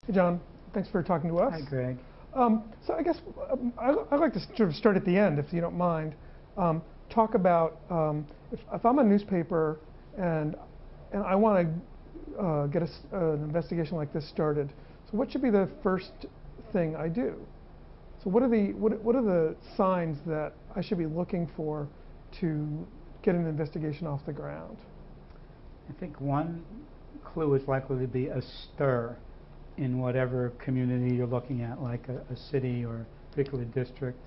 Hey, John. Thanks for talking to us. Hi, Greg. So I guess I'd like to sort of start at the end, if you don't mind. Talk about if I'm a newspaper and I want to get an investigation like this started. So what should be the first thing I do? So what are the signs that I should be looking for to get an investigation off the ground? I think one clue is likely to be a stir in whatever community you're looking at, like a city or a particular district.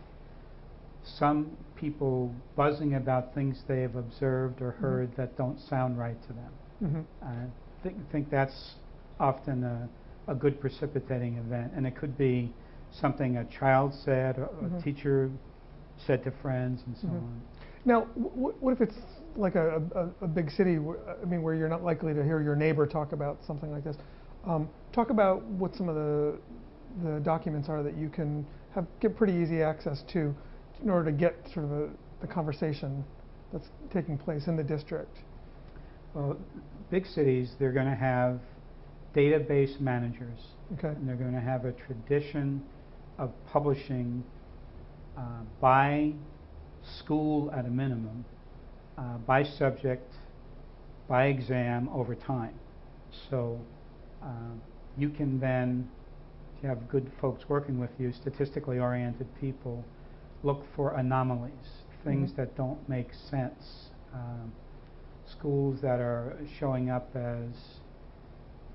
Some people buzzing about things they have observed or heard that don't sound right to them. I think that's often a good precipitating event, and it could be something a child said or a teacher said to friends and so on. Now, what if it's like a big city, where you're not likely to hear your neighbor talk about something like this? Talk about what some of the documents are that you can get pretty easy access to in order to get sort of the conversation that's taking place in the district. Well, big cities, they're going to have database managers. Okay. And they're going to have a tradition of publishing by school at a minimum, by subject, by exam over time. So you can then, if you have good folks working with you, statistically oriented people, look for anomalies, things that don't make sense. Schools that are showing up as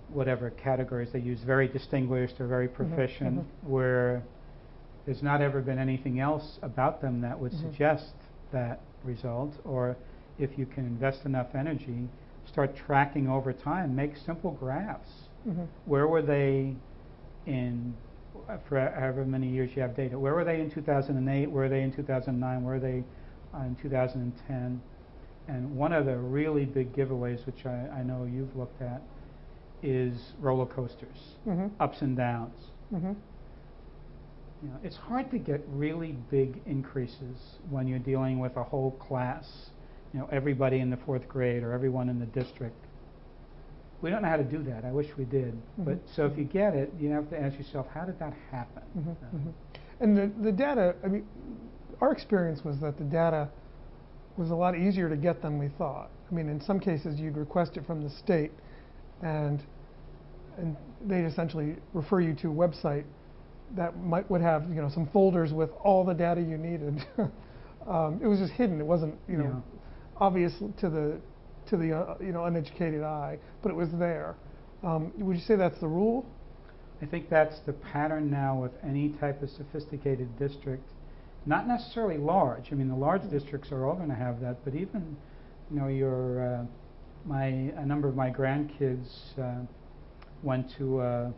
whatever categories they use, very distinguished or very proficient, where there's not ever been anything else about them that would suggest that result. Or if you can invest enough energy, start tracking over time, make simple graphs. Where were they in, for however many years you have data, where were they in 2008, where were they in 2009, where were they in 2010? And one of the really big giveaways, which I know you've looked at, is roller coasters, ups and downs. You know, it's hard to get really big increases when you're dealing with a whole class, everybody in the 4th grade or everyone in the district. We don't know how to do that. I wish we did. But so if you get it, you have to ask yourself, how did that happen? And the data, our experience was that the data was a lot easier to get than we thought. In some cases you'd request it from the state and they'd essentially refer you to a website that would have some folders with all the data you needed. It was just hidden. It wasn't obvious to the uneducated eye, but it was there. Would you say that's the rule? I think that's the pattern now with any type of sophisticated district. Not necessarily large. The large districts are all going to have that, but even a number of my grandkids went to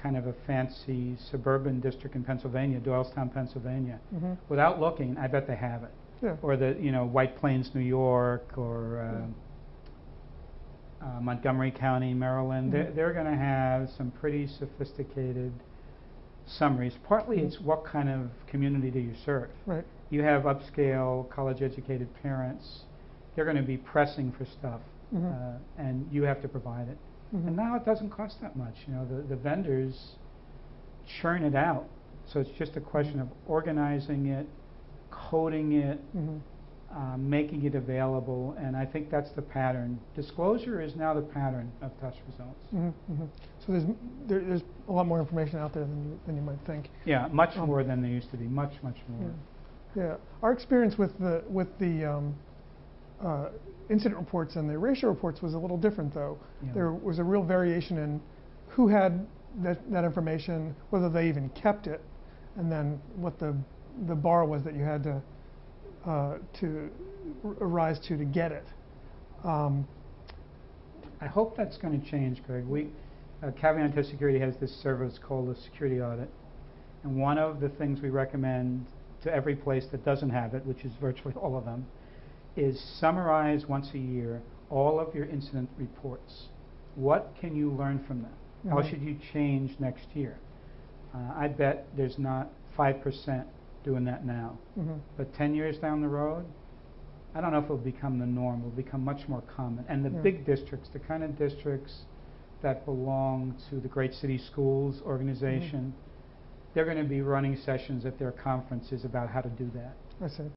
kind of a fancy suburban district in Pennsylvania, Doylestown, Pennsylvania. Without looking, I bet they have it. Yeah. Or the White Plains, New York, or Montgomery County, Maryland. They're going to have some pretty sophisticated summaries. Partly it's what kind of community do you serve. Right. You have upscale, college-educated parents. They're going to be pressing for stuff, and you have to provide it. And now it doesn't cost that much. The vendors churn it out. So it's just a question of organizing it, coding it, making it available, and I think that's the pattern. Disclosure is now the pattern of test results. So there's a lot more information out there than you might think. Yeah, much more than there used to be. Much more. Yeah. Our experience with the incident reports and the ratio reports was a little different, though. Yeah. There was a real variation in who had that information, whether they even kept it, and then what the bar was that you had to rise to get it. I hope that's going to change, Greg. Caveon Test Security has this service called a security audit, and one of the things we recommend to every place that doesn't have it, which is virtually all of them, is summarize once a year all of your incident reports. What can you learn from them? How should you change next year? I bet there's not 5% doing that now. But 10 years down the road, I don't know if it'll become the norm. It'll become much more common. And the big districts, the kind of districts that belong to the Great City Schools organization. They're going to be running sessions at their conferences about how to do that. I see.